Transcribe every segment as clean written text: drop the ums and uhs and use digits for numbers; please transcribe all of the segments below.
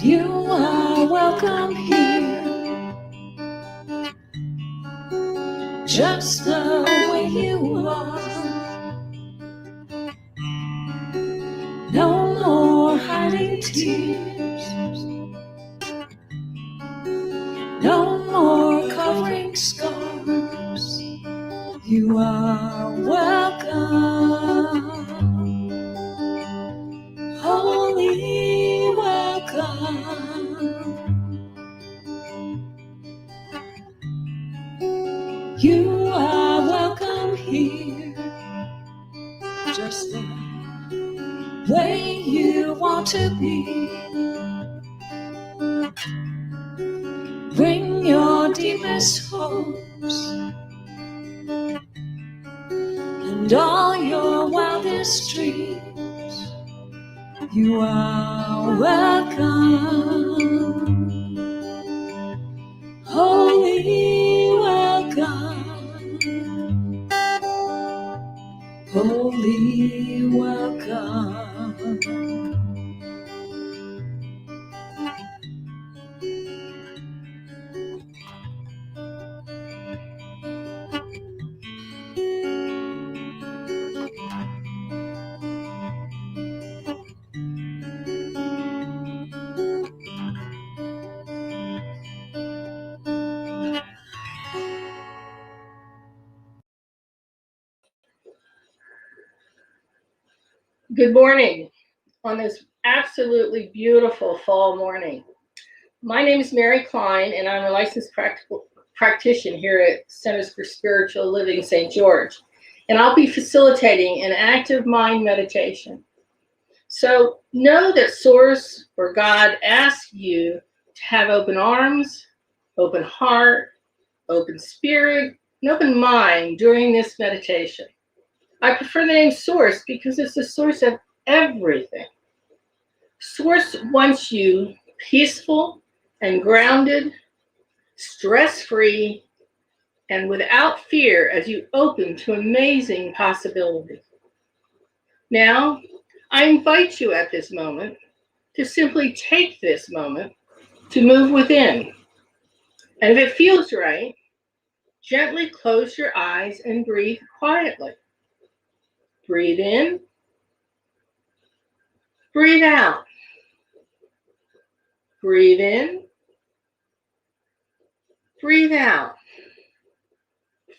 You are welcome here, just the way you are. No more hiding tears, no more covering scars. You are welcome, holy welcome. You are welcome here, just the way you want to be. Bring your deepest hopes and all your wildest dreams. You are welcome, holy welcome, holy welcome. Good morning on this absolutely beautiful fall morning. My name is Mary Klein, and I'm a licensed practitioner here at Centers for Spiritual Living St. George, and I'll be facilitating an active mind meditation. So know that Source or God asks you to have open arms, open heart, open spirit, and open mind during this meditation. I prefer the name Source because it's the source of everything. Source wants you peaceful and grounded, stress-free, and without fear as you open to amazing possibilities. Now, I invite you at this moment to simply take this moment to move within. And if it feels right, gently close your eyes and breathe quietly. Breathe in, breathe out. Breathe in, breathe out.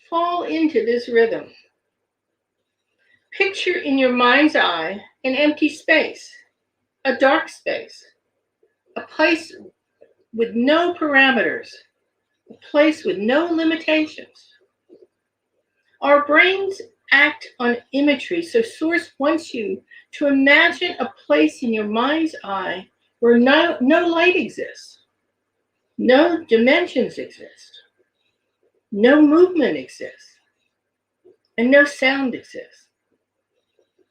Fall into this rhythm. Picture in your mind's eye an empty space, a dark space, a place with no parameters, a place with no limitations. Our brains act on imagery, so Source wants you to imagine a place in your mind's eye where no light exists, no dimensions exist, no movement exists, and no sound exists.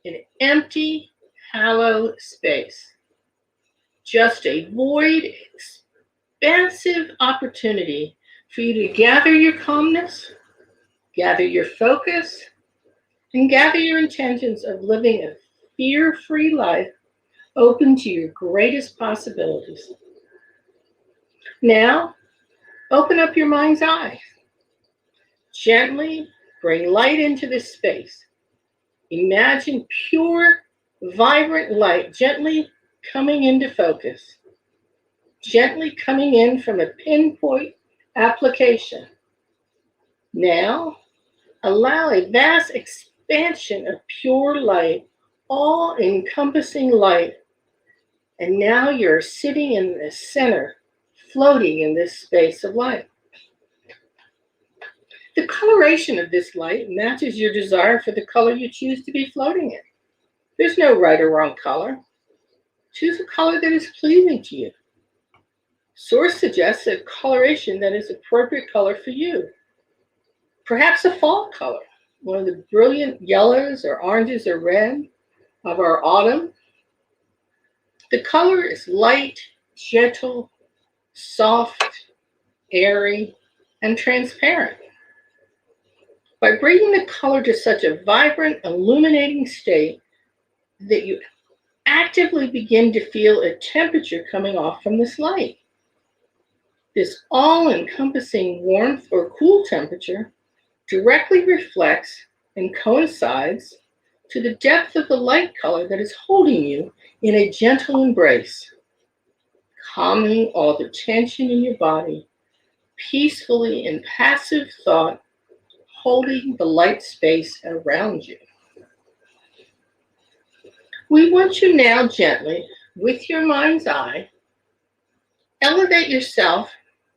An empty, hollow space. Just a void, expansive opportunity for you to gather your calmness, gather your focus, and gather your intentions of living a fear-free life open to your greatest possibilities. Now, open up your mind's eye. Gently bring light into this space. Imagine pure, vibrant light gently coming into focus, gently coming in from a pinpoint application. Now, allow a vast expansion of pure light, all-encompassing light, and now you're sitting in the center, floating in this space of light. The coloration of this light matches your desire for the color you choose to be floating in. There's no right or wrong color. Choose a color that is pleasing to you. Source suggests a coloration that is appropriate color for you. Perhaps a fall color, one of the brilliant yellows or oranges or red of our autumn. The color is light, gentle, soft, airy, and transparent. By bringing the color to such a vibrant, illuminating state that you actively begin to feel a temperature coming off from this light. This all-encompassing warmth or cool temperature directly reflects and coincides to the depth of the light color that is holding you in a gentle embrace, calming all the tension in your body, peacefully in passive thought, holding the light space around you. We want you now gently, with your mind's eye, elevate yourself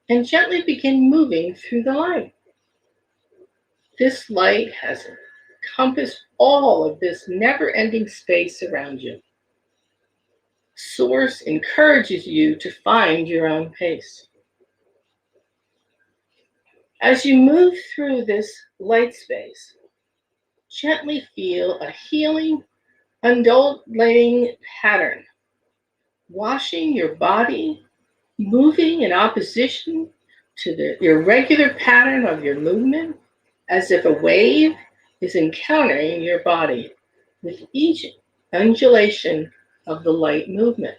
and gently begin moving through the light. This light has encompassed all of this never-ending space around you. Source encourages you to find your own pace. As you move through this light space, gently feel a healing, undulating pattern, washing your body, moving in opposition to the irregular pattern of your movement, as if a wave is encountering your body with each undulation of the light movement.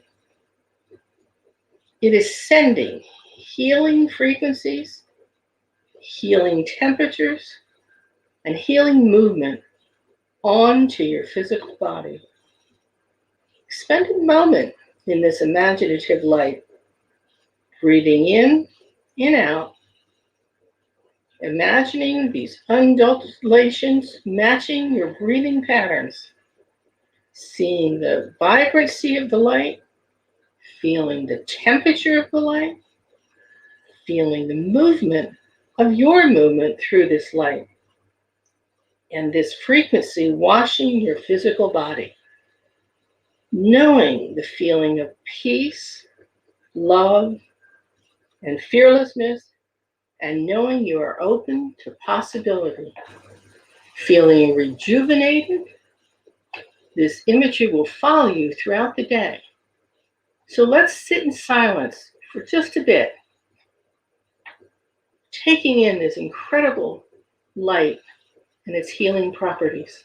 It is sending healing frequencies, healing temperatures, and healing movement onto your physical body. Spend a moment in this imaginative light, breathing in and out, imagining these undulations matching your breathing patterns, seeing the vibrancy of the light, feeling the temperature of the light, feeling the movement of your movement through this light, and this frequency washing your physical body, knowing the feeling of peace, love, and fearlessness, and knowing you are open to possibility. Feeling rejuvenated, this imagery will follow you throughout the day. So let's sit in silence for just a bit, taking in this incredible light and its healing properties.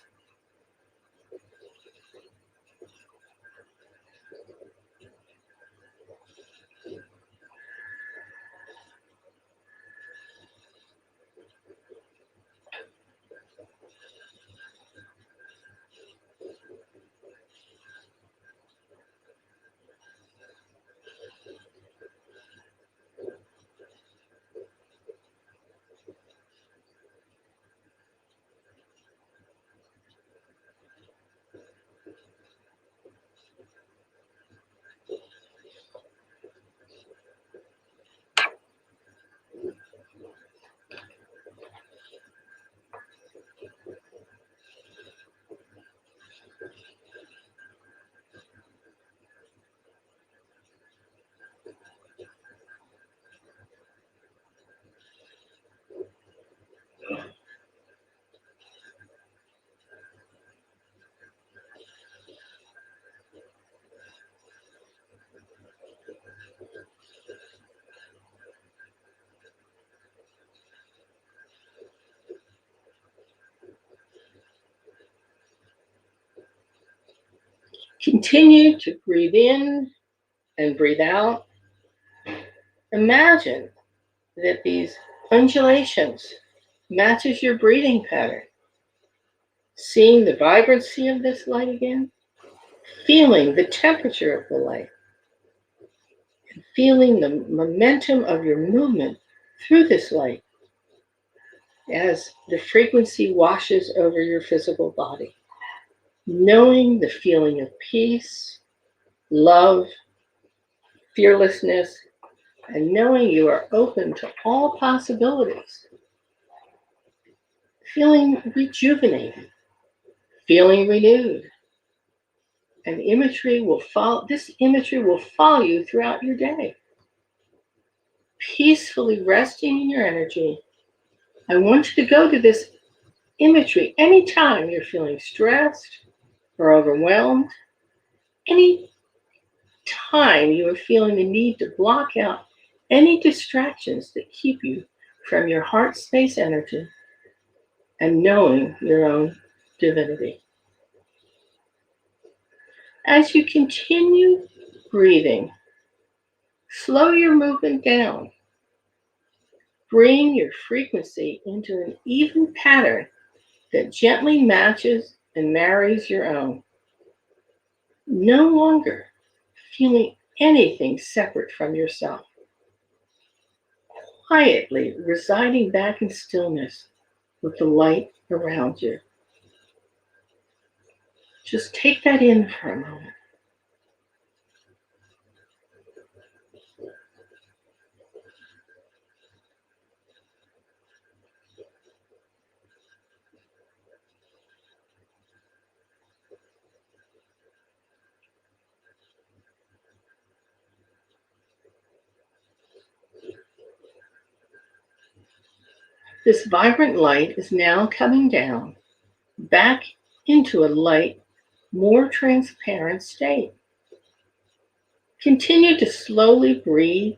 Continue to breathe in and breathe out. Imagine that these undulations matches your breathing pattern. Seeing the vibrancy of this light again, feeling the temperature of the light, and feeling the momentum of your movement through this light as the frequency washes over your physical body. Knowing the feeling of peace, love, fearlessness, and knowing you are open to all possibilities. Feeling rejuvenated, feeling renewed. And this imagery will follow you throughout your day. Peacefully resting in your energy. I want you to go to this imagery anytime you're feeling stressed or overwhelmed, any time you are feeling the need to block out any distractions that keep you from your heart space energy and knowing your own divinity. As you continue breathing, slow your movement down. Bring your frequency into an even pattern that gently matches and marries your own. No longer feeling anything separate from yourself. Quietly residing back in stillness with the light around you. Just take that in for a moment. This vibrant light is now coming down back into a light, more transparent state. Continue to slowly breathe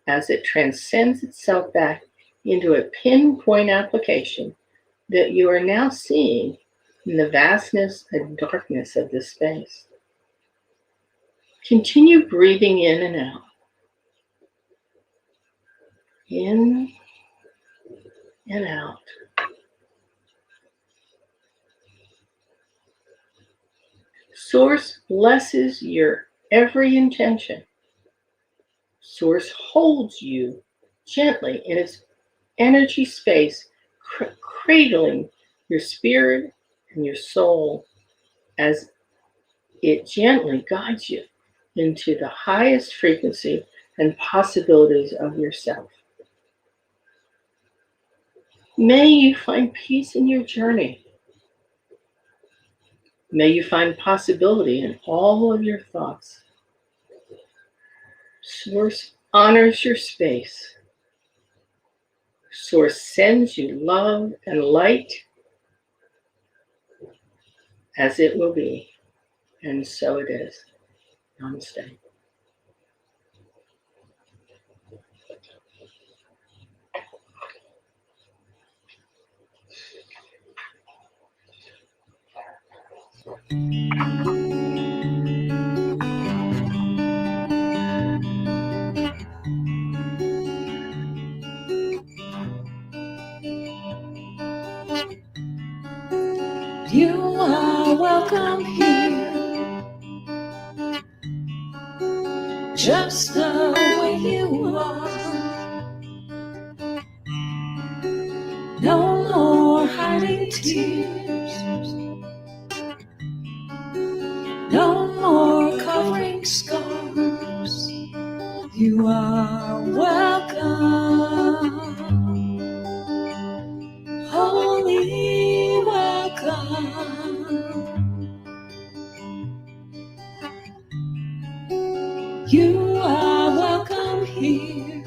as it transcends itself back into a pinpoint application that you are now seeing in the vastness and darkness of this space. Continue breathing in and out. In and out. Source blesses your every intention. Source holds you gently in its energy space, cradling your spirit and your soul as it gently guides you into the highest frequency and possibilities of yourself. May you find peace in your journey. May you find possibility in all of your thoughts. Source honors your space. Source sends you love and light as it will be. And so it is. Namaste. You are welcome here, just the way you are. No more hiding tears, no more covering scars. You are welcome, wholly welcome. You are welcome here,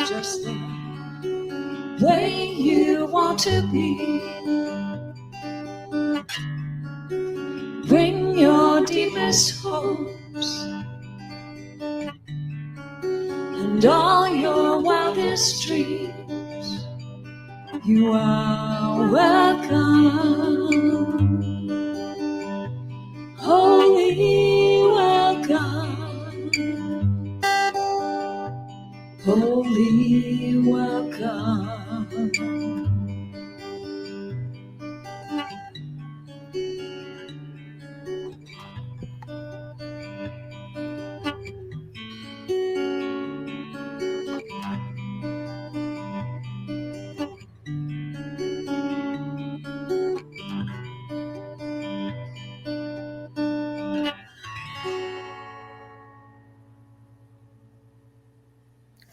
just the way you want to be. Bring your deepest hopes and all your wildest dreams. You are welcome, wholly welcome, wholly welcome.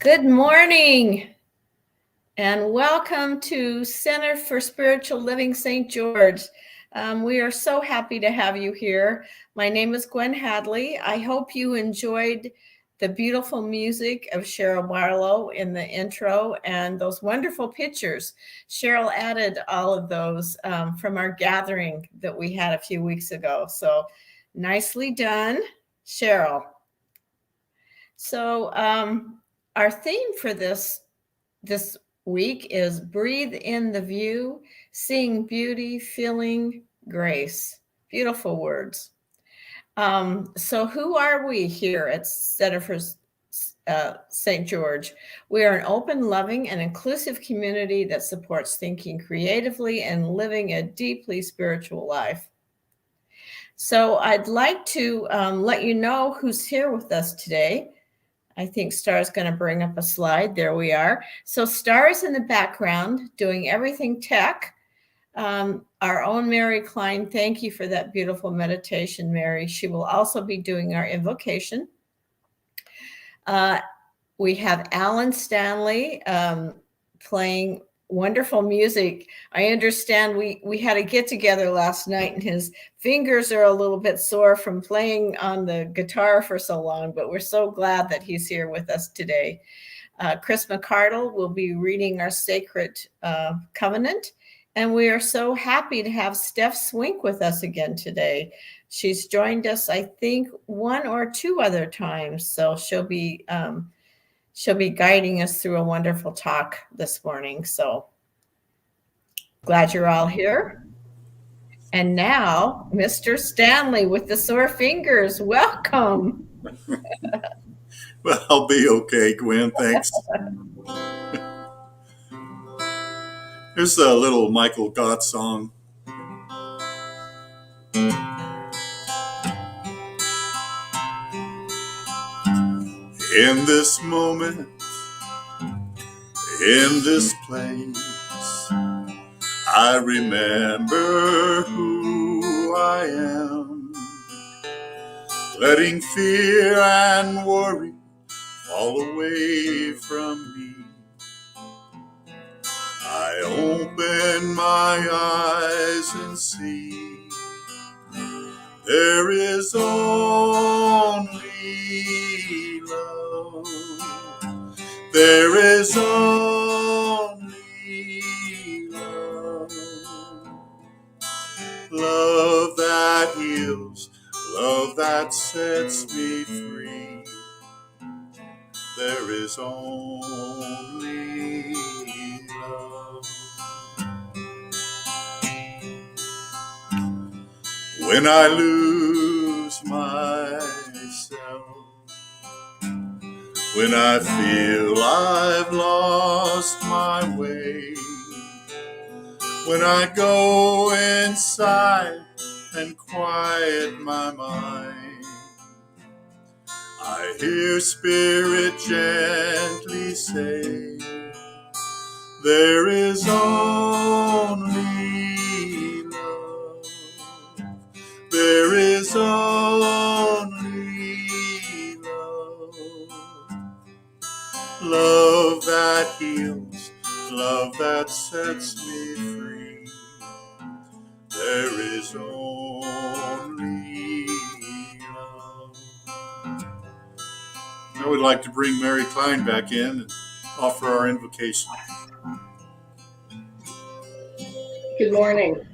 Good morning and welcome to Center for Spiritual Living St. George. We are so happy to have you here. My name is Gwen Hadley. I hope you enjoyed the beautiful music of Cheryl Barlow in the intro and those wonderful pictures. Cheryl added all of those from our gathering that we had a few weeks ago. So nicely done, Cheryl. So our theme for this week is breathe in the view, seeing beauty, feeling grace. Beautiful words. So who are we here at Center for St. George? We are an open, loving, and inclusive community that supports thinking creatively and living a deeply spiritual life. So I'd like to let you know who's here with us today. I think Star's going to bring up a slide. There we are. So Star is in the background doing everything tech. Our own Mary Klein, thank you for that beautiful meditation, Mary. She will also be doing our invocation. We have Alan Stanley playing wonderful music. I understand we had a get together last night and his fingers are a little bit sore from playing on the guitar for so long, but we're so glad that he's here with us today. Chris McCardle will be reading our Sacred Covenant. And we are so happy to have Stef Swink with us again today. She's joined us, I think, 1 or 2 other times. So she'll be guiding us through a wonderful talk this morning. So glad you're all here. And now, Mr. Stanley with the sore fingers, welcome. Well, I'll be okay, Gwen. Thanks. Here's a little Michael Gott song. In this moment, in this place, I remember who I am, letting fear and worry fall away from me. I open my eyes and see there is only love. There is only love. Love that heals, love that sets me free. There is only love. When I lose myself, when I feel I've lost my way, when I go inside and quiet my mind, I hear Spirit gently say, there is only love. There is only love. Love that heals, love that sets me free. There is only love. I would like to bring Mary Klein back in and offer our invocation. Good morning.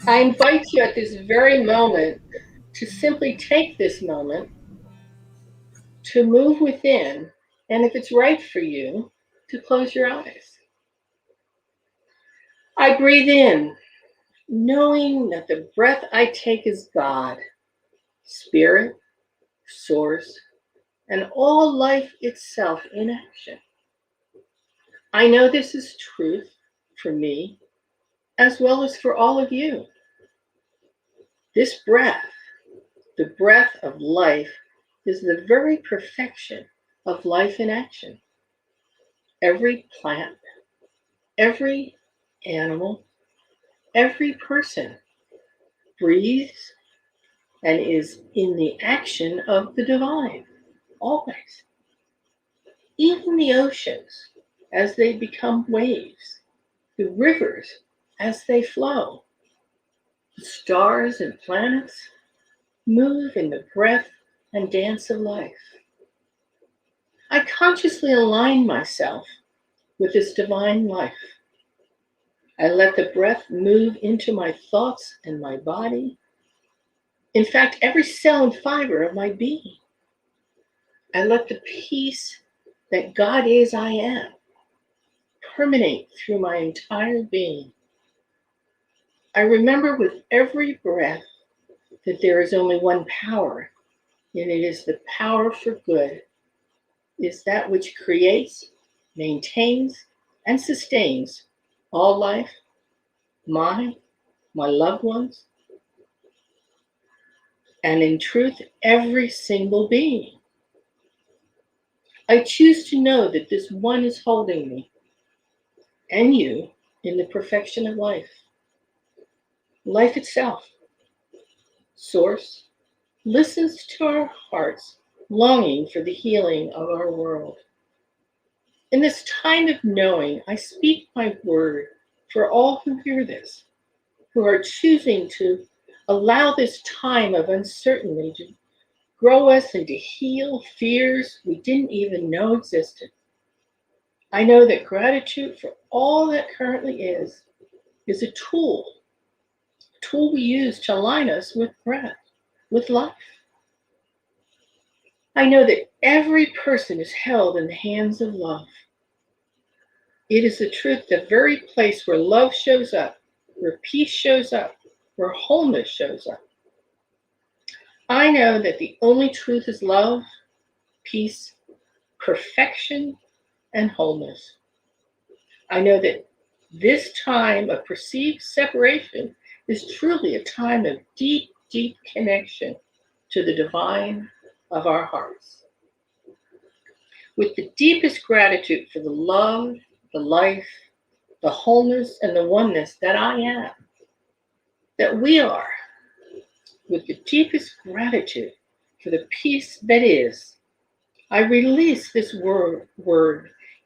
I invite you at this very moment to simply take this moment to move within, and if it's right for you, to close your eyes. I breathe in, knowing that the breath I take is God, Spirit, Source, and all life itself in action. I know this is truth for me, as well as for all of you. This breath, the breath of life, is the very perfection of life in action. Every plant, every animal, every person breathes and is in the action of the divine, always. Even the oceans, as they become waves, the rivers, as they flow, the stars and planets move in the breath and dance of life. I consciously align myself with this divine life. I let the breath move into my thoughts and my body. In fact, every cell and fiber of my being. I let the peace that God is I am permeate through my entire being. I remember with every breath that there is only one power, and it is the power for good, is that which creates, maintains, and sustains all life, mine, my loved ones, and in truth, every single being. I choose to know that this one is holding me and you in the perfection of life. Life itself, Source, listens to our hearts longing for the healing of our world. In this time of knowing, I speak my word for all who hear this, who are choosing to allow this time of uncertainty to grow us and to heal fears we didn't even know existed. I know that gratitude for all that currently is a tool we use to align us with breath, with life. I know that every person is held in the hands of love. It is the truth, the very place where love shows up, where peace shows up, where wholeness shows up. I know that the only truth is love, peace, perfection, and wholeness. I know that this time of perceived separation is truly a time of deep, deep connection to the divine of our hearts. With the deepest gratitude for the love, the life, the wholeness, and the oneness that I am, that we are, with the deepest gratitude for the peace that is, I release this word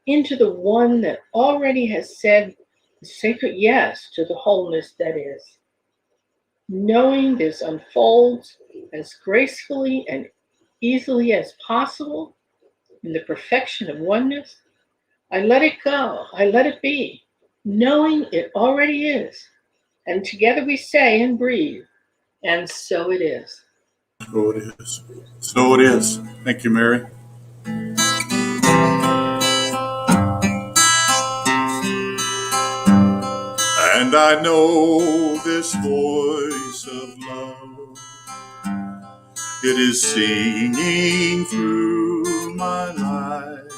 into the one that already has said the sacred yes to the wholeness that is. Knowing this unfolds as gracefully and easily as possible in the perfection of oneness, I let it go, I let it be, knowing it already is. And together we say and breathe, and so it is. So it is. So it is. Thank you, Mary. And I know this voice of love, it is singing through my life.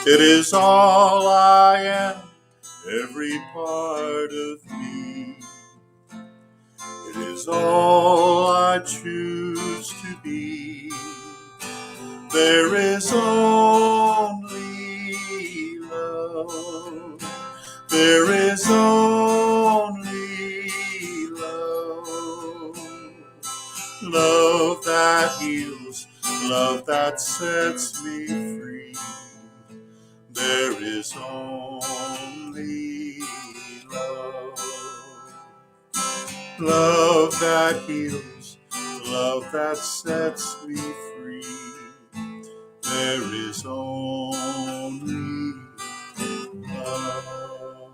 It is all I am, every part of me. It is all I choose to be. There is only love. There is only love. Love that heals, love that sets me free. There is only love. Love that heals, love that sets me free. There is only love.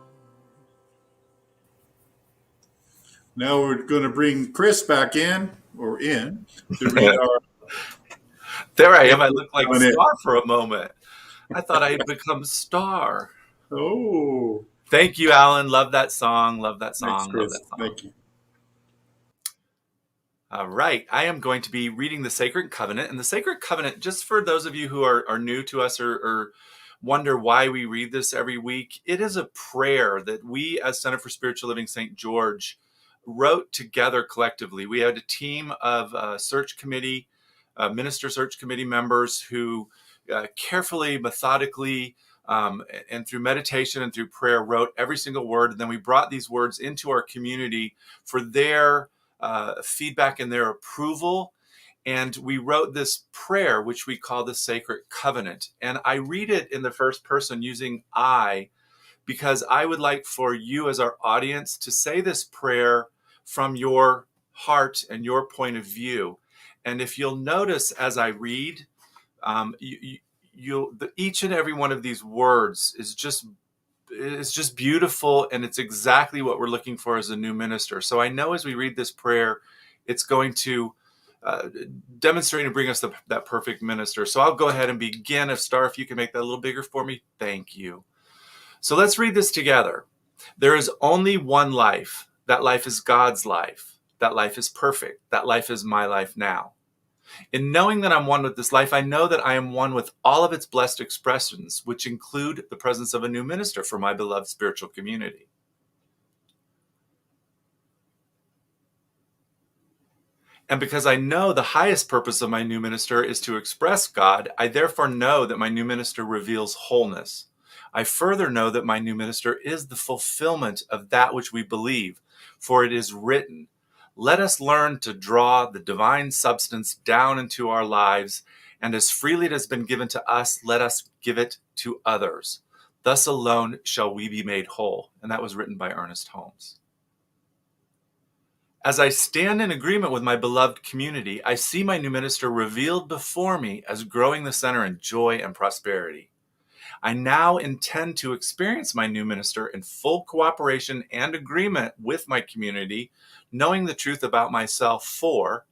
Now we're going to bring Chris back in, to read our. There I am. I look like Star for a moment. I thought I had become Star. Oh. Thank you, Alan. Love that song. Love that song. Thanks, Chris. Love that song. Thank you. All right. I am going to be reading the Sacred Covenant. And the Sacred Covenant, just for those of you who are new to us or wonder why we read this every week, it is a prayer that we as Center for Spiritual Living St. George wrote together collectively. We had a team of search committee, minister search committee members who carefully, methodically, and through meditation and through prayer wrote every single word. And then we brought these words into our community for their feedback and their approval. And we wrote this prayer, which we call the Sacred Covenant. And I read it in the first person using I, because I would like for you as our audience to say this prayer from your heart and your point of view. And if you'll notice as I read, each and every one of these words is just beautiful, and it's exactly what we're looking for as a new minister. So I know as we read this prayer, it's going to demonstrate and bring us that perfect minister. So I'll go ahead and begin. If you can make that a little bigger for me, thank you. So let's read this together. There is only one life. That life is God's life. That life is perfect. That life is my life now. In knowing that I'm one with this life, I know that I am one with all of its blessed expressions, which include the presence of a new minister for my beloved spiritual community. And because I know the highest purpose of my new minister is to express God, I therefore know that my new minister reveals wholeness. I further know that my new minister is the fulfillment of that which we believe, for it is written, "Let us learn to draw the divine substance down into our lives, and as freely it has been given to us, let us give it to others. Thus alone shall we be made whole." And that was written by Ernest Holmes. As I stand in agreement with my beloved community, I see my new minister revealed before me as growing the center in joy and prosperity. I now intend to experience my new minister in full cooperation and agreement with my community, knowing the truth about myself, for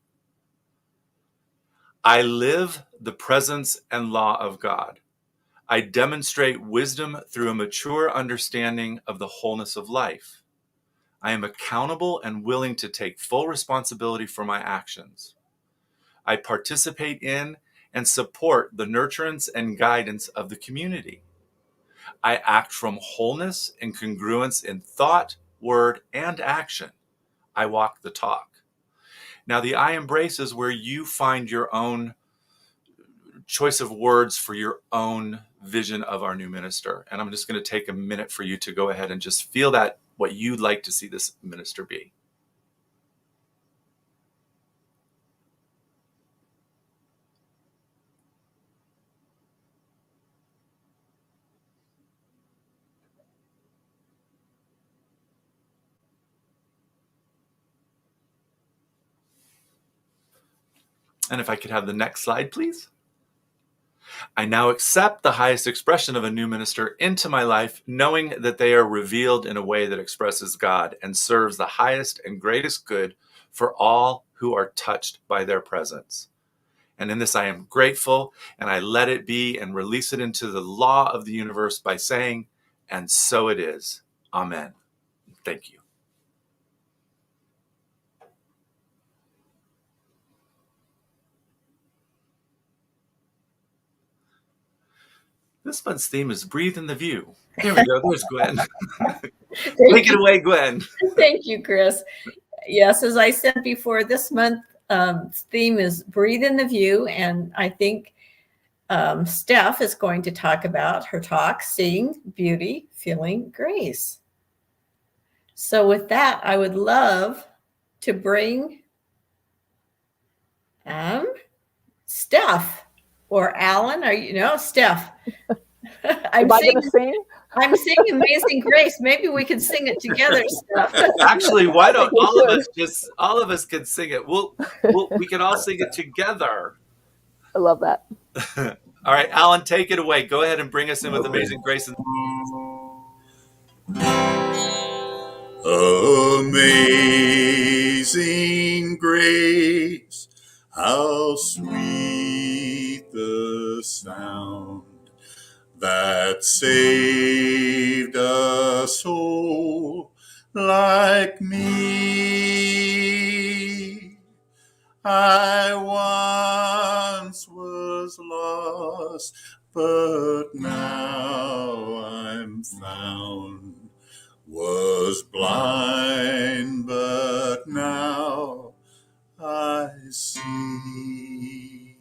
I live the presence and law of God. I demonstrate wisdom through a mature understanding of the wholeness of life. I am accountable and willing to take full responsibility for my actions. I participate in and support the nurturance and guidance of the community. I act from wholeness and congruence in thought, word, and action. I walk the talk. Now, the I embrace is where you find your own choice of words for your own vision of our new minister. And I'm just going to take a minute for you to go ahead and just feel that, what you'd like to see this minister be. And if I could have the next slide, please. I now accept the highest expression of a new minister into my life, knowing that they are revealed in a way that expresses God and serves the highest and greatest good for all who are touched by their presence. And in this, I am grateful, and I let it be and release it into the law of the universe by saying, "And so it is. Amen." Thank you. This month's theme is Breathe in the View. There we go. There's Gwen. Take it away, Gwen. Thank you, Chris. Yes, as I said before, this month's theme is Breathe in the View. And I think Stef is going to talk about her talk, Seeing Beauty, Feeling Grace. So with that, I would love to bring Stef or Alan. Are you Stef? I'm singing Amazing Grace. Maybe we can sing it together, Stef. Actually, why don't all of us can sing it? We can all sing it together. I love that. All right, Alan, take it away. Go ahead and bring us in with Amazing Grace. Amazing grace, how sweet the sound that saved a soul like me. I once was lost, but now I'm found. Was blind, but now I see.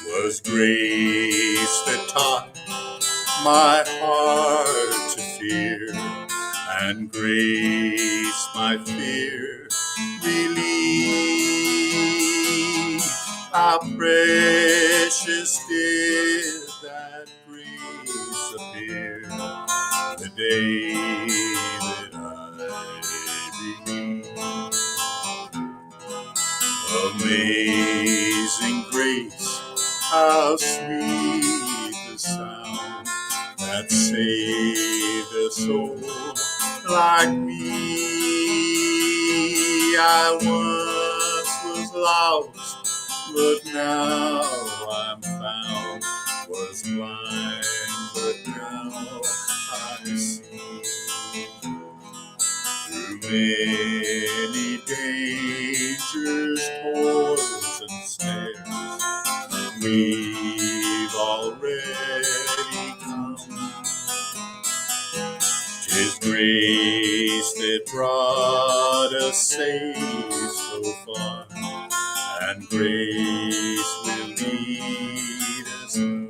Was grace that taught my heart to fear, and grace my fear relieved. How precious did that grace appear the day that I believed. Amazing grace, how sweet the sound that saved a soul like me. I lost, but now I'm found. Was blind, but now I see. Through many dangers, toils, and snares, we've already come. 'Tis grace that brought us safe so far, and grace will lead us on.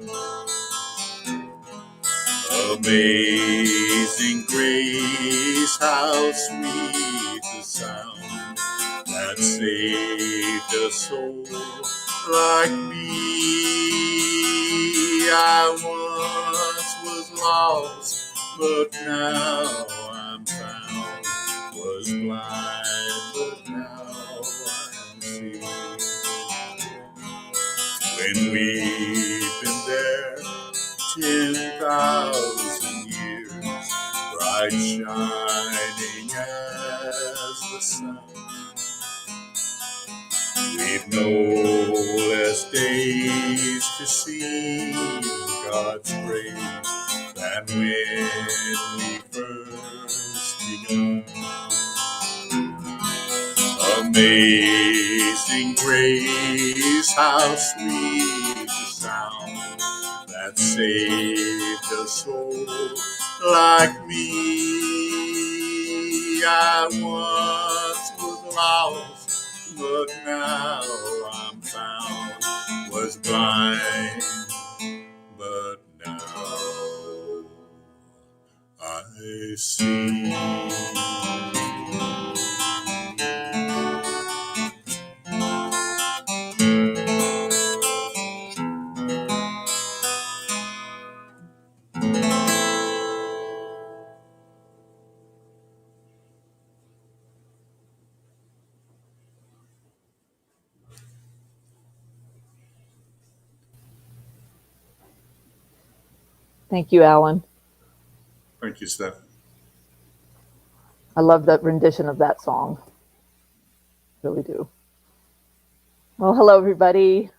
Amazing grace, how sweet the sound that saved a soul like me. I once was lost, but now I'm found. Was blind, but now I see. When we've been there 10,000 years, bright shining as the sun, we've no less days to see God's grace than when we first begun. Amazing grace, how sweet the sound that saved a soul like me. I once was lost, but now I'm found. Was blind, but now I see. Thank you, Alan. Thank you, Steph. I love that rendition of that song. Really do. Well, hello, everybody.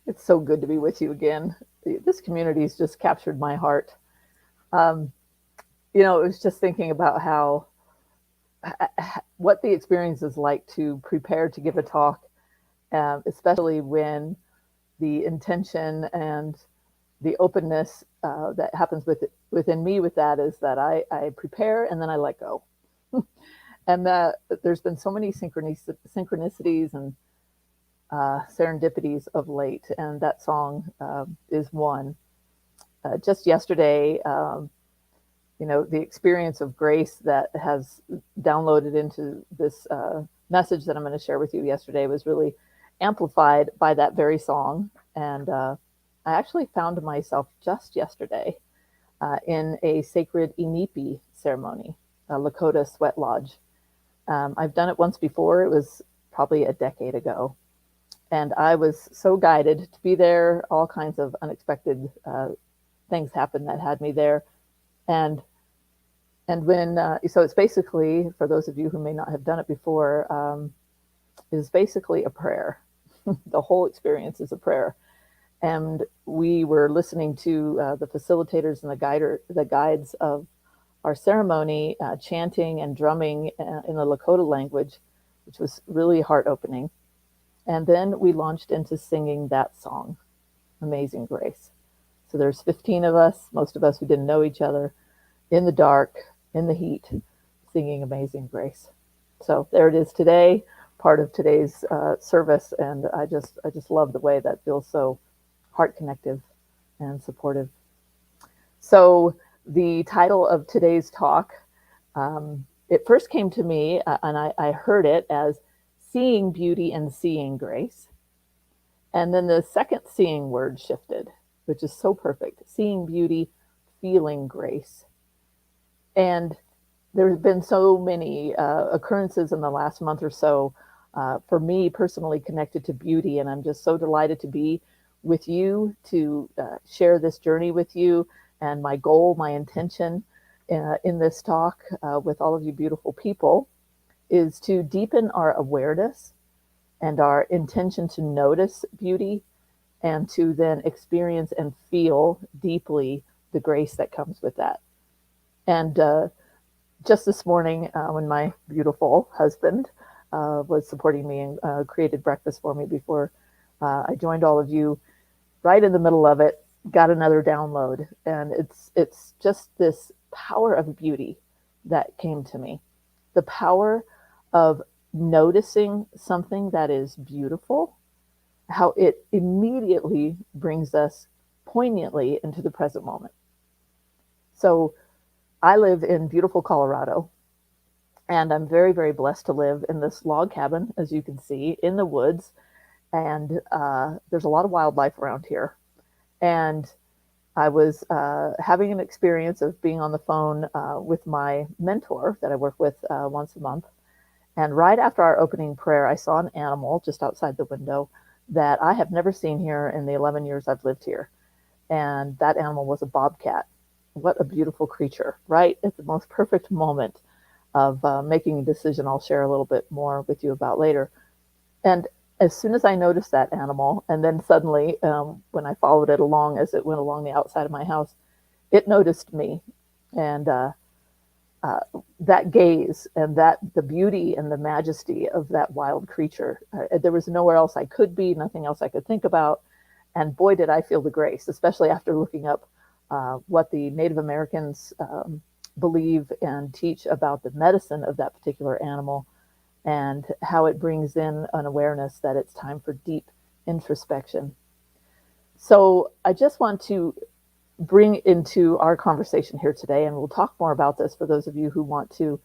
It's so good to be with you again. This community has just captured my heart. It was just thinking about what the experience is like to prepare to give a talk, especially when the intention and the openness that happens within me with that is that I prepare and then I let go. And that there's been so many synchronicities and serendipities of late, and that song is one. Just yesterday, the experience of grace that has downloaded into this message that I'm going to share with you yesterday was really amplified by that very song. And I actually found myself just yesterday in a sacred Inipi ceremony, a Lakota sweat lodge. I've done it once before. It was probably a decade ago. And I was so guided to be there. All kinds of unexpected things happened that had me there. And when, so it's basically, for those of you who may not have done it before, is basically a prayer. The whole experience is a prayer. And we were listening to the facilitators and the guides of our ceremony, chanting and drumming in the Lakota language, which was really heart-opening. And then we launched into singing that song, Amazing Grace. So there's 15 of us, most of us who didn't know each other, in the dark, in the heat, singing Amazing Grace. So there it is today, part of today's service. And I just love the way that feels so heart connective and supportive. So the title of today's talk, it first came to me and I heard it as Seeing Beauty and Seeing Grace. And then the second seeing word shifted, which is so perfect. Seeing beauty, feeling grace. And there's been so many occurrences in the last month or so for me personally connected to beauty. And I'm just so delighted to be with you to share this journey with you. And my goal, my intention in this talk with all of you beautiful people is to deepen our awareness and our intention to notice beauty and to then experience and feel deeply the grace that comes with that. And just this morning, when my beautiful husband was supporting me and created breakfast for me before I joined all of you, right in the middle of it, got another download. And it's just this power of beauty that came to me. The power of noticing something that is beautiful, how it immediately brings us poignantly into the present moment. So I live in beautiful Colorado, and I'm very, very blessed to live in this log cabin, as you can see, in the woods. And there's a lot of wildlife around here. And I was having an experience of being on the phone with my mentor that I work with once a month. And right after our opening prayer, I saw an animal just outside the window that I have never seen here in the 11 years I've lived here. And that animal was a bobcat. What a beautiful creature, right? It's the most perfect moment of making a decision I'll share a little bit more with you about later. And as soon as I noticed that animal, and then suddenly when I followed it along as it went along the outside of my house, it noticed me. And that gaze and that the beauty and the majesty of that wild creature, there was nowhere else I could be, nothing else I could think about. And boy, did I feel the grace, especially after looking up what the Native Americans believe and teach about the medicine of that particular animal, and how it brings in an awareness that it's time for deep introspection. So I just want to bring into our conversation here today, and we'll talk more about this for those of you who want to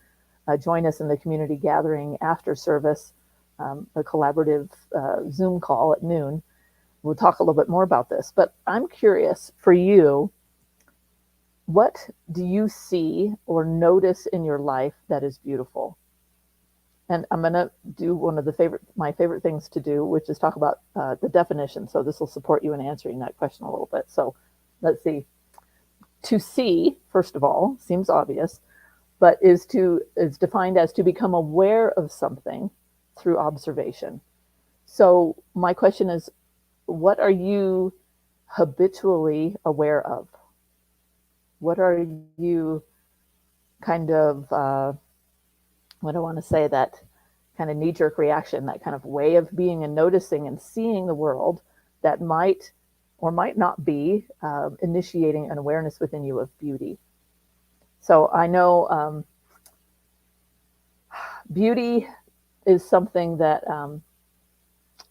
join us in the community gathering after service, a collaborative Zoom call at noon. We'll talk a little bit more about this, but I'm curious for you, what do you see or notice in your life that is beautiful? And I'm going to do one of my favorite things to do, which is talk about the definition. So this will support you in answering that question a little bit. So let's see. To see, first of all, seems obvious, but is defined as to become aware of something through observation. So my question is, what are you habitually aware of? What are you kind of, what do I want to say, that kind of knee-jerk reaction, that kind of way of being and noticing and seeing the world that might or might not be initiating an awareness within you of beauty? So I know beauty is something that,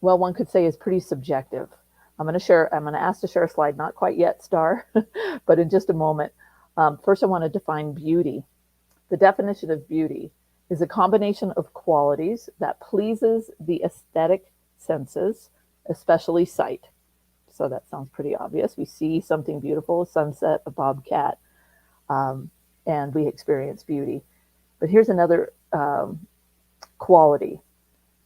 well, one could say is pretty subjective. I'm going to ask to share a slide, not quite yet, Star, but in just a moment. First, I want to define beauty. The definition of beauty is a combination of qualities that pleases the aesthetic senses, especially sight. So that sounds pretty obvious. We see something beautiful, a sunset, a bobcat, and we experience beauty. But here's another quality.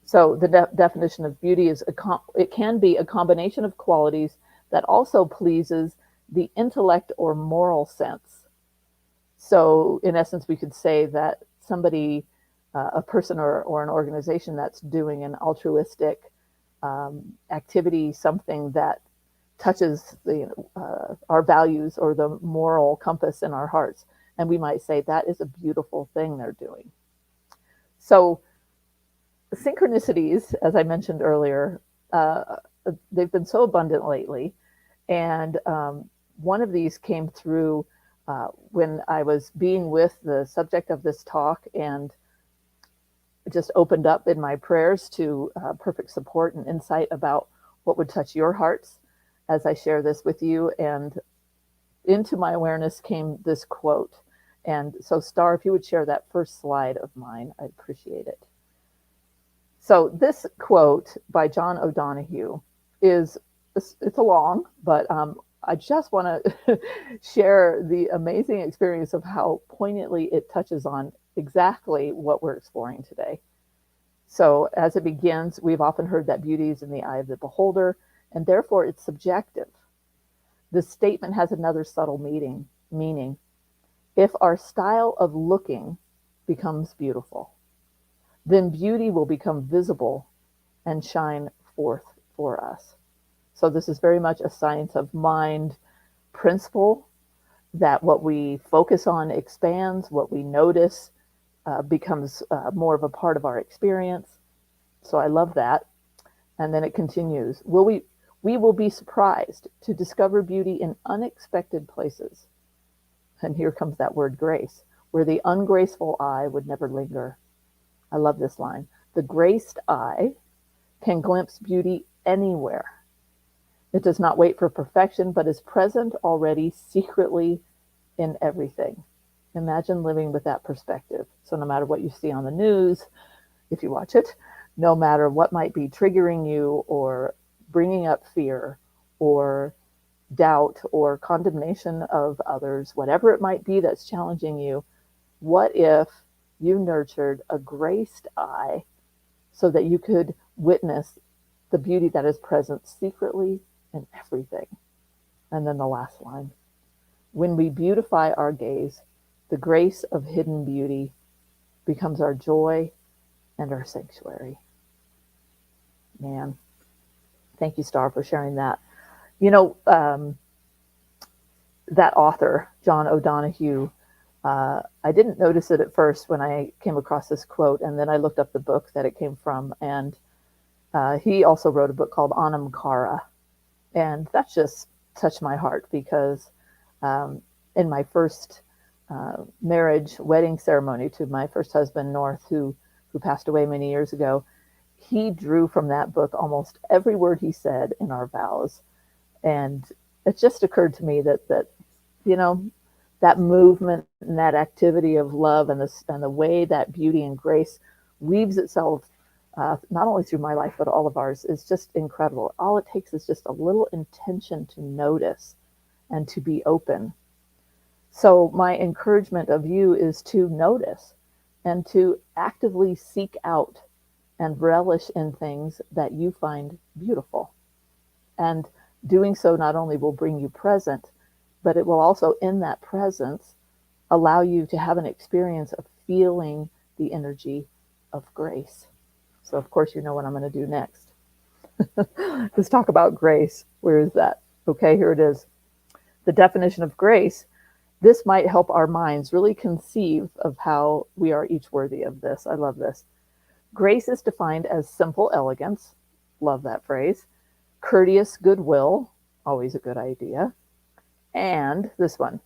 So the definition of beauty is it can be a combination of qualities that also pleases the intellect or moral sense. So in essence, we could say that somebody, a person or an organization that's doing an altruistic activity, something that touches our values or the moral compass in our hearts, and we might say that is a beautiful thing they're doing. So synchronicities, as I mentioned earlier, they've been so abundant lately, and one of these came through when I was being with the subject of this talk and just opened up in my prayers to perfect support and insight about what would touch your hearts as I share this with you. And into my awareness came this quote. And so, Star, if you would share that first slide of mine, I'd appreciate it. So this quote by John O'Donohue it's a long, but I just want to share the amazing experience of how poignantly it touches on exactly what we're exploring today. So as it begins, we've often heard that beauty is in the eye of the beholder, and therefore it's subjective. This statement has another subtle meaning. If our style of looking becomes beautiful, then beauty will become visible and shine forth for us. So this is very much a science of mind principle, that what we focus on expands, what we notice becomes more of a part of our experience. So I love that. And then it continues. We will be surprised to discover beauty in unexpected places. And here comes that word grace, where the ungraceful eye would never linger. I love this line. The graced eye can glimpse beauty anywhere. It does not wait for perfection, but is present already secretly in everything. Imagine living with that perspective. So no matter what you see on the news, if you watch it, no matter what might be triggering you or bringing up fear or doubt or condemnation of others, whatever it might be that's challenging you, what if you nurtured a graced eye so that you could witness the beauty that is present secretly in everything? And then the last line. When we beautify our gaze, the grace of hidden beauty becomes our joy and our sanctuary. Man, thank you, Star, for sharing that. You know, that author, John O'Donohue, I didn't notice it at first when I came across this quote, and then I looked up the book that it came from, and he also wrote a book called Anam Cara, and that just touched my heart because in my first marriage wedding ceremony to my first husband, North, who passed away many years ago, he drew from that book almost every word he said in our vows. And it just occurred to me that you know, that movement and that activity of love and the way that beauty and grace weaves itself not only through my life but all of ours is just incredible. All it takes is just a little intention to notice and to be open. So my encouragement of you is to notice and to actively seek out and relish in things that you find beautiful. And doing so not only will bring you present, but it will also, in that presence, allow you to have an experience of feeling the energy of grace. So, of course, you know what I'm going to do next. Let's talk about grace. Where is that? Okay, here it is. The definition of grace. This might help our minds really conceive of how we are each worthy of this. I love this. Grace is defined as simple elegance. Love that phrase. Courteous goodwill. Always a good idea. And this one,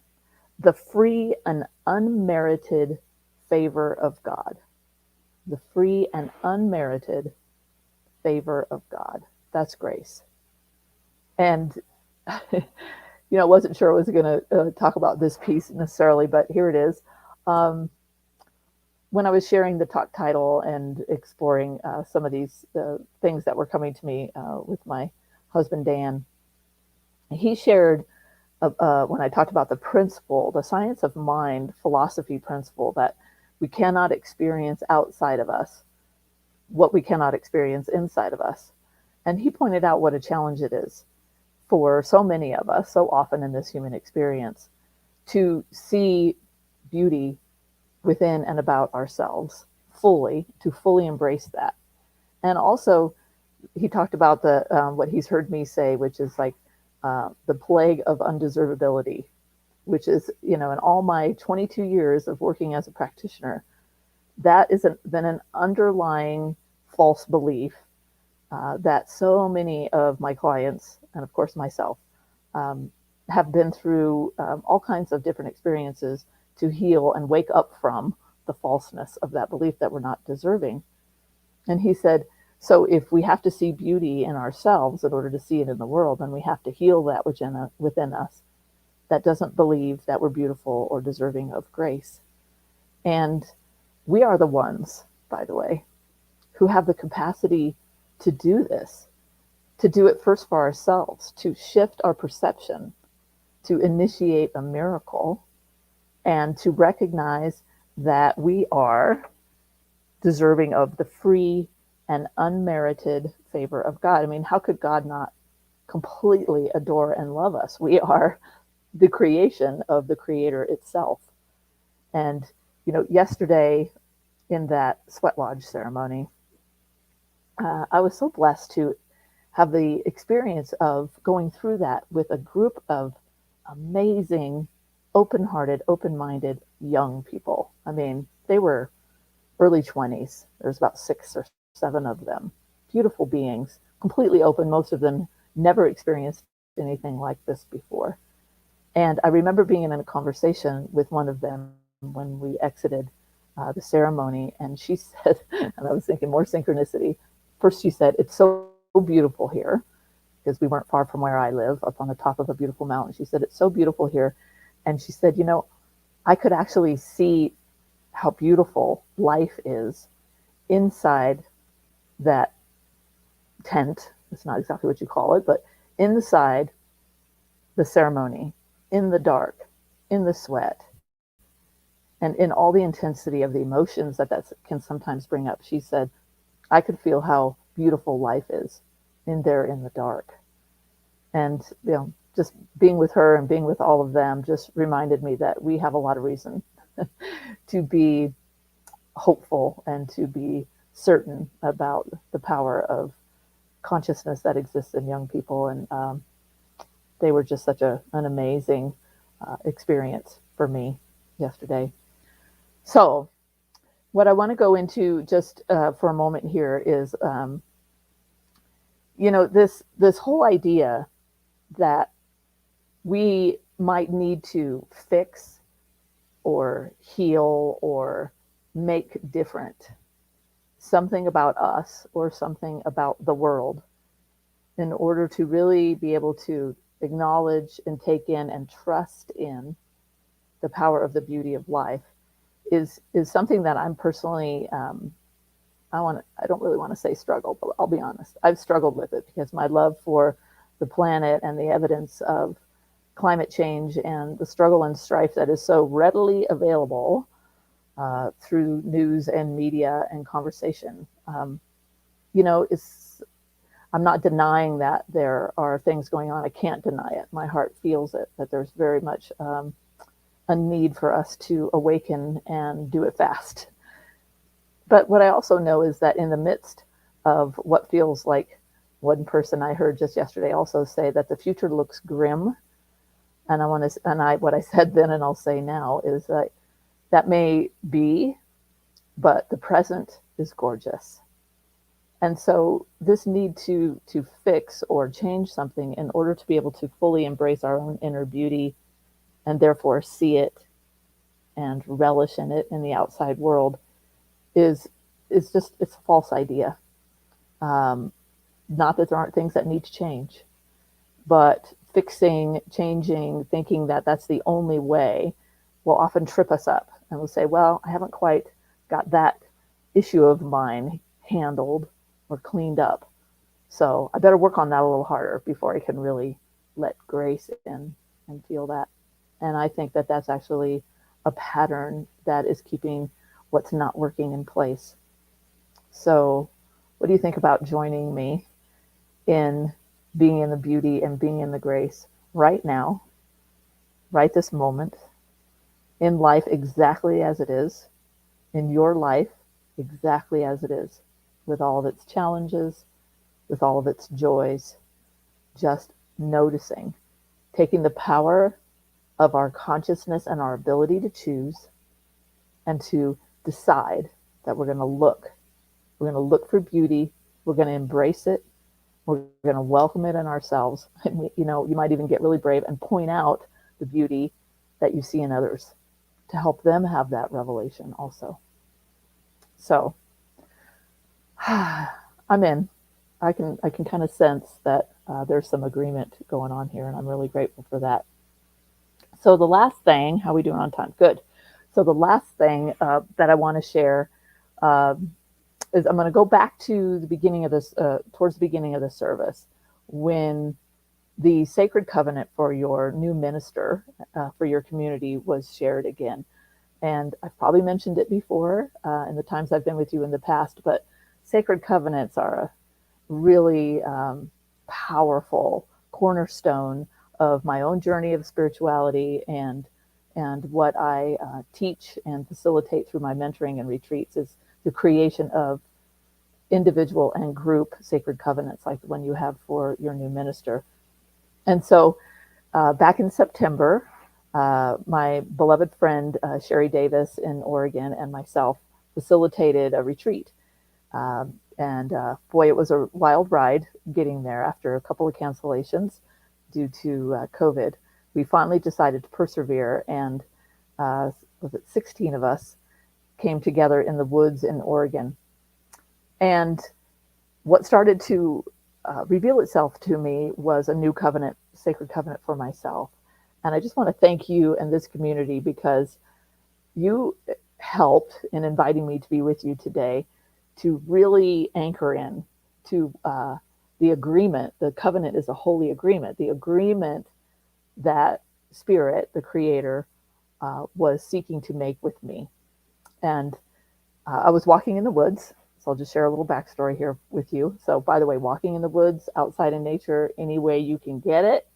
the free and unmerited favor of God. The free and unmerited favor of God. That's grace. And, you know, I wasn't sure I was going to talk about this piece necessarily, but here it is. When I was sharing the talk title and exploring some of these things that were coming to me with my husband, Dan, he shared when I talked about the principle, the science of mind philosophy principle, that we cannot experience outside of us what we cannot experience inside of us. And he pointed out what a challenge it is for so many of us, so often in this human experience, to see beauty within and about ourselves fully, to fully embrace that. And also, he talked about the what he's heard me say, which is like the plague of undeservability, which is, you know, in all my 22 years of working as a practitioner, that has been an underlying false belief that so many of my clients, and of course myself, have been through all kinds of different experiences to heal and wake up from the falseness of that belief that we're not deserving. And he said, so if we have to see beauty in ourselves in order to see it in the world, then we have to heal that within us that doesn't believe that we're beautiful or deserving of grace. And we are the ones, by the way, who have the capacity to do this, to do it first for ourselves, to shift our perception, to initiate a miracle, and to recognize that we are deserving of the free and unmerited favor of God. I mean, how could God not completely adore and love us? We are the creation of the Creator itself. And, you know, yesterday in that sweat lodge ceremony, I was so blessed to have the experience of going through that with a group of amazing, open-hearted, open-minded young people. I mean, they were early 20s. There's about 6 or 7 of them. Beautiful beings, completely open. Most of them never experienced anything like this before. And I remember being in a conversation with one of them when we exited the ceremony, and she said, and I was thinking more synchronicity. First, she said, "It's so beautiful here," because we weren't far from where I live, up on the top of a beautiful mountain. She said, "It's so beautiful here." And she said, "You know, I could actually see how beautiful life is inside that tent." It's not exactly what you call it, but inside the ceremony, in the dark, in the sweat, and in all the intensity of the emotions that can sometimes bring up. She said, "I could feel how beautiful life is in there in the dark." And, just being with her and being with all of them just reminded me that we have a lot of reason to be hopeful and to be certain about the power of consciousness that exists in young people. And they were just such an amazing experience for me yesterday. So what I want to go into just for a moment here is, this whole idea that we might need to fix or heal or make different something about us or something about the world in order to really be able to acknowledge and take in and trust in the power of the beauty of life is something that I'm personally I don't really want to say struggle, but I'll be honest. I've struggled with it because my love for the planet and the evidence of climate change and the struggle and strife that is so readily available through news and media and conversation. I'm not denying that there are things going on. I can't deny it. My heart feels it, that there's very much a need for us to awaken and do it fast. But what I also know is that in the midst of what feels like, one person I heard just yesterday also say that the future looks grim. And what I said then and I'll say now is that may be, but the present is gorgeous. And so this need to fix or change something in order to be able to fully embrace our own inner beauty and therefore see it and relish in it in the outside world is it's a false idea. Not that there aren't things that need to change, but fixing, changing, thinking that that's the only way will often trip us up. And we'll say, well, I haven't quite got that issue of mine handled or cleaned up. So I better work on that a little harder before I can really let grace in and feel that. And I think that that's actually a pattern that is keeping what's not working in place. So what do you think about joining me in being in the beauty and being in the grace right now, right this moment, in life exactly as it is, in your life exactly as it is, with all of its challenges, with all of its joys, just noticing, taking the power of our consciousness and our ability to choose and to decide that we're going to look. We're going to look for beauty. We're going to embrace it. We're going to welcome it in ourselves. And, you might even get really brave and point out the beauty that you see in others to help them have that revelation also. So I'm in. I can kind of sense that there's some agreement going on here, and I'm really grateful for that. So the last thing, how are we doing on time? Good. So the last thing that I want to share is I'm going to go back to the beginning of this, towards the beginning of the service, when the sacred covenant for your new minister for your community was shared again. And I've probably mentioned it before in the times I've been with you in the past, but sacred covenants are a really powerful cornerstone of my own journey of spirituality and what I teach and facilitate through my mentoring and retreats is the creation of individual and group sacred covenants like the one you have for your new minister. And so back in September, my beloved friend Sherry Davis in Oregon and myself facilitated a retreat. And boy, it was a wild ride getting there after a couple of cancellations due to COVID. We finally decided to persevere, and was it 16 of us came together in the woods in Oregon. And what started to reveal itself to me was a new covenant, sacred covenant for myself. And I just want to thank you and this community, because you helped in inviting me to be with you today to really anchor in to the agreement. The covenant is a holy agreement, the agreement that Spirit, the Creator, was seeking to make with me. And I was walking in the woods. So I'll just share a little backstory here with you. So by the way, walking in the woods, outside in nature, any way you can get it,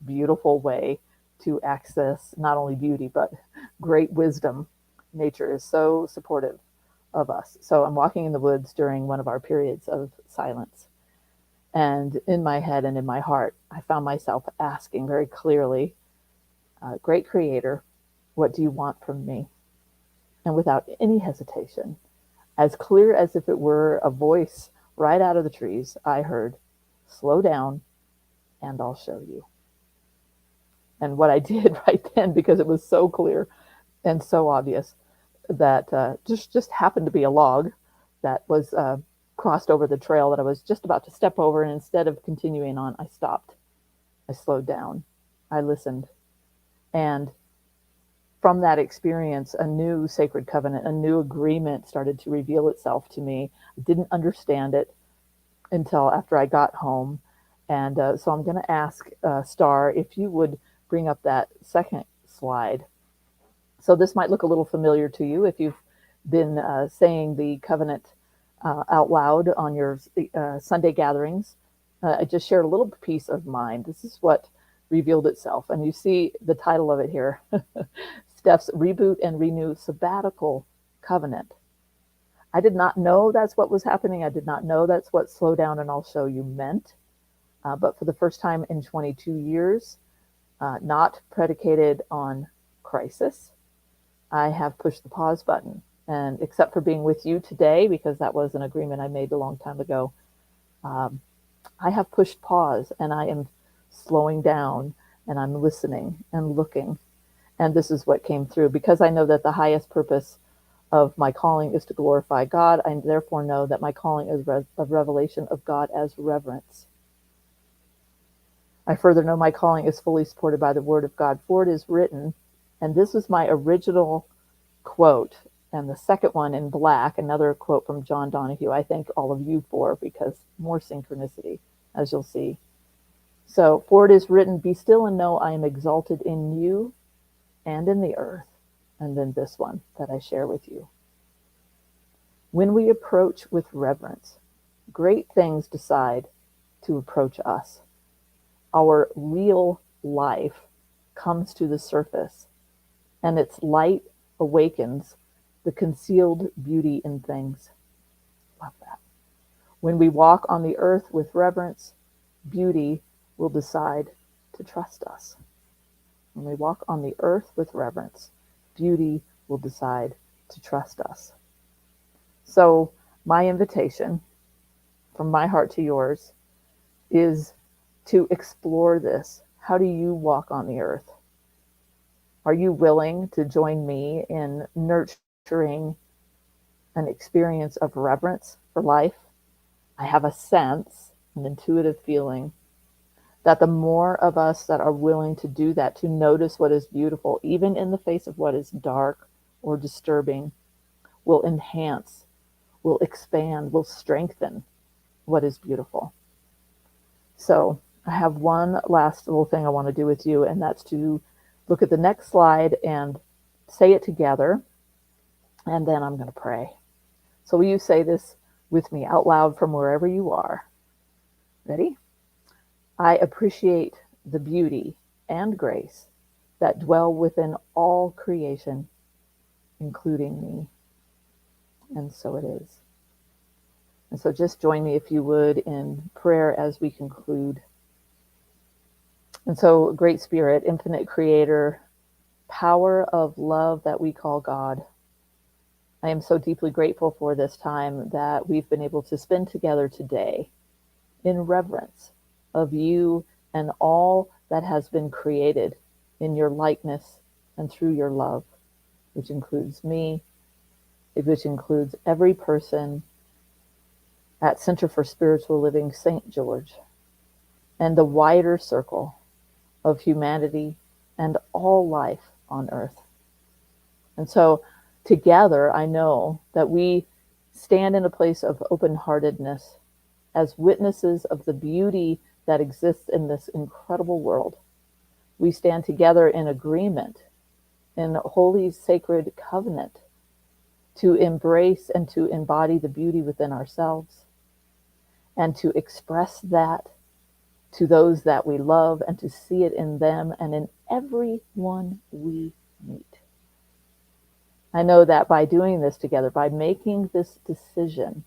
beautiful way to access not only beauty, but great wisdom. Nature is so supportive of us. So I'm walking in the woods during one of our periods of silence. And in my head and in my heart, I found myself asking very clearly, Great Creator, what do you want from me? And without any hesitation, as clear as if it were a voice right out of the trees, I heard, slow down and I'll show you. And what I did right then, because it was so clear and so obvious, that just happened to be a log that was crossed over the trail that I was just about to step over. And instead of continuing on, I stopped. I slowed down. I listened. And from that experience, a new sacred covenant, a new agreement started to reveal itself to me. I didn't understand it until after I got home. And so I'm going to ask Star if you would bring up that second slide. So this might look a little familiar to you if you've been saying the covenant out loud on your Sunday gatherings. I just shared a little piece of mine. This is what revealed itself. And you see the title of it here. Stef's Reboot and Renew Sabbatical Covenant. I did not know that's what was happening. I did not know that's what slow down and I'll show you meant. But for the first time in 22 years, not predicated on crisis, I have pushed the pause button. And except for being with you today, because that was an agreement I made a long time ago, I have pushed pause and I am slowing down and I'm listening and looking. And this is what came through. Because I know that the highest purpose of my calling is to glorify God, I therefore know that my calling is a revelation of God as reverence. I further know my calling is fully supported by the word of God, for it is written, and this is my original quote, and the second one in black, another quote from John Donahue, I thank all of you for, because more synchronicity, as you'll see. So, for it is written, be still and know I am exalted in you and in the earth. And then this one that I share with you. When we approach with reverence, great things decide to approach us. Our real life comes to the surface, and its light awakens the concealed beauty in things. Love that. When we walk on the earth with reverence, beauty will decide to trust us. When we walk on the earth with reverence, beauty will decide to trust us. So my invitation from my heart to yours is to explore this. How do you walk on the earth? Are you willing to join me in nurturing an experience of reverence for life? I have a sense, an intuitive feeling, that the more of us that are willing to do that, to notice what is beautiful, even in the face of what is dark or disturbing, will enhance, will expand, will strengthen what is beautiful. So I have one last little thing I want to do with you, and that's to look at the next slide and say it together, and then I'm going to pray. So will you say this with me out loud from wherever you are? Ready? I appreciate the beauty and grace that dwell within all creation, including me. And so it is. And so just join me, if you would, in prayer as we conclude. And so, Great Spirit, infinite creator, power of love that we call God, I am so deeply grateful for this time that we've been able to spend together today in reverence of you and all that has been created in your likeness and through your love, which includes me, which includes every person at Center for Spiritual Living St. George, and the wider circle of humanity and all life on earth. And so together, I know that we stand in a place of open-heartedness as witnesses of the beauty that exists in this incredible world. We stand together in agreement, in holy, sacred covenant, to embrace and to embody the beauty within ourselves, and to express that to those that we love, and to see it in them and in everyone we meet. I know that by doing this together, by making this decision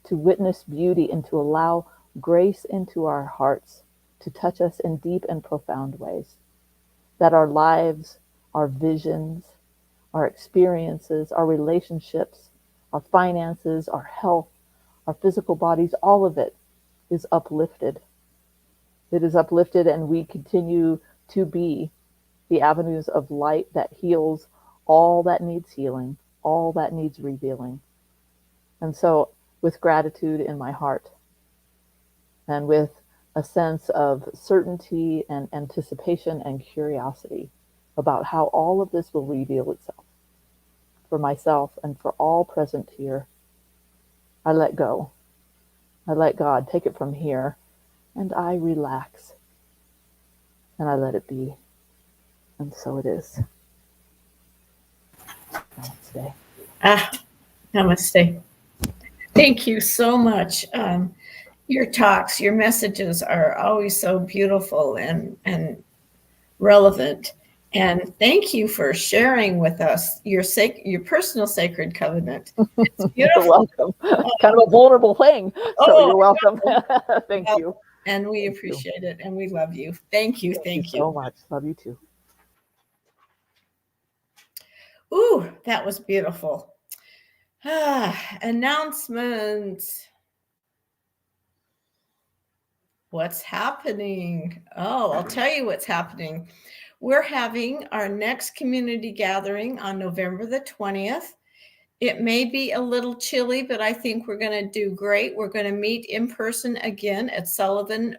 to witness beauty and to allow grace into our hearts to touch us in deep and profound ways, that our lives, our visions, our experiences, our relationships, our finances, our health, our physical bodies, all of it is uplifted. It is uplifted, and we continue to be the avenues of light that heals all that needs healing, all that needs revealing. And so, with gratitude in my heart, and with a sense of certainty and anticipation and curiosity about how all of this will reveal itself for myself and for all present here, I let go. I let God take it from here, and I relax, and I let it be. And so it is. Namaste. Namaste. Thank you so much. Your talks, your messages are always so beautiful and relevant. And thank you for sharing with us your personal sacred covenant. It's beautiful. You're welcome. Kind of a vulnerable thing. So you're welcome. Thank you. And we appreciate it, and we love you. Thank you. Thank you so much. Love you too. Ooh, that was beautiful. Announcements. What's happening? Oh, I'll tell you what's happening. We're having our next community gathering on November the 20th. It may be a little chilly, but I think we're going to do great. We're going to meet in person again at Sullivan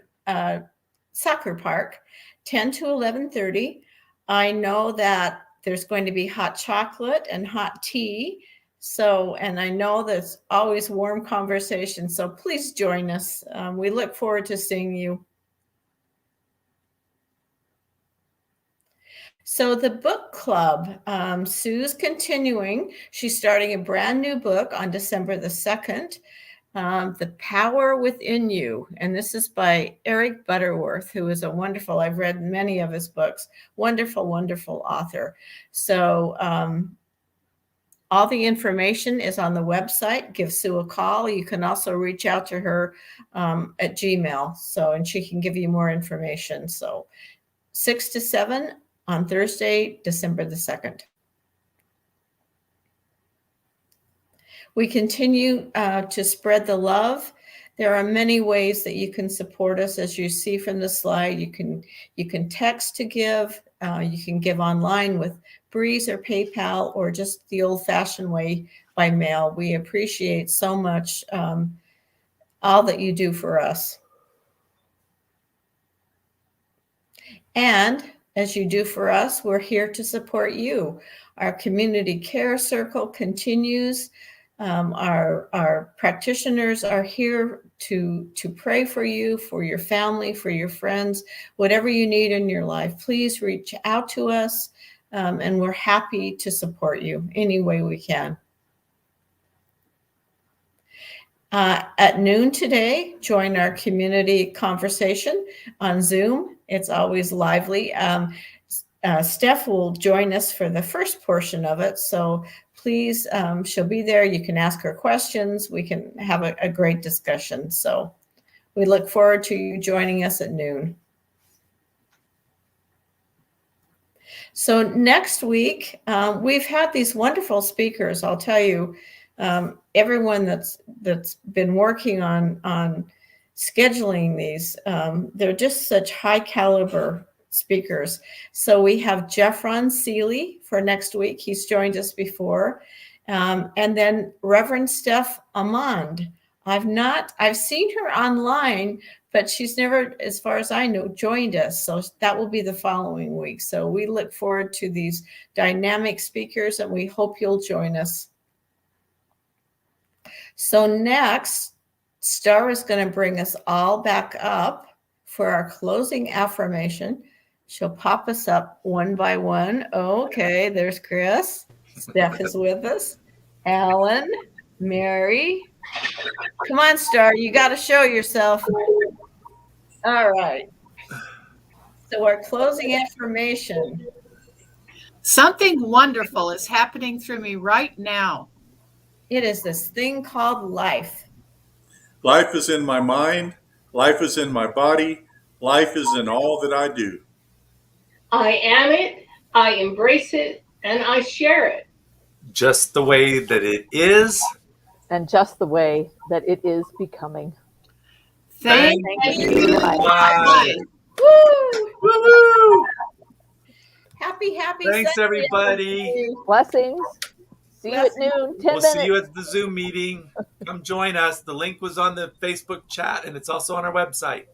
Soccer Park, 10 to 11:30. I know that there's going to be hot chocolate and hot tea. So, and I know there's always warm conversation. So please join us. We look forward to seeing you. So the book club, Sue's continuing. She's starting a brand new book on December the 2nd, The Power Within You. And this is by Eric Butterworth, who is a wonderful, I've read many of his books, wonderful, wonderful author. So all the information is on the website. Give Sue a call. You can also reach out to her at Gmail. So, and she can give you more information. So 6 to 7 on Thursday, December the 2nd. We continue to spread the love. There are many ways that you can support us. As you see from the slide, you can text to give. You can give online with Breeze or PayPal, or just the old-fashioned way by mail. We appreciate so much all that you do for us. And as you do for us, we're here to support you. Our community care circle continues. Our practitioners are here to pray for you, for your family, for your friends, whatever you need in your life. Please reach out to us, and we're happy to support you any way we can. At noon today, join our community conversation on Zoom. It's always lively. Stef will join us for the first portion of it, so please, she'll be there. You can ask her questions. We can have a great discussion. So we look forward to you joining us at noon. So next week, we've had these wonderful speakers. I'll tell you, everyone that's been working on scheduling these, they're just such high caliber speakers. So we have Jeffron Seeley for next week. He's joined us before. And then Reverend Stef Amand. I've seen her online, but she's never, as far as I know, joined us. So that will be the following week. So we look forward to these dynamic speakers, and we hope you'll join us. So next, Star is going to bring us all back up for our closing affirmation. She'll pop us up one by one. Okay, there's Chris. Steph is with us. Alan, Mary. Come on, Star, you got to show yourself. All right. So our closing affirmation. Something wonderful is happening through me right now. It is this thing called life. Life is in my mind. Life is in my body. Life is in all that I do. I am it, I embrace it, and I share it. Just the way that it is. And just the way that it is becoming. Thank you. Bye. Woo! Woo-hoo! Happy Thanks, Sunday, everybody. Blessings. See you at noon. 10 We'll minutes. see you at the Zoom meeting. Come join us. The link was on the Facebook chat, and it's also on our website.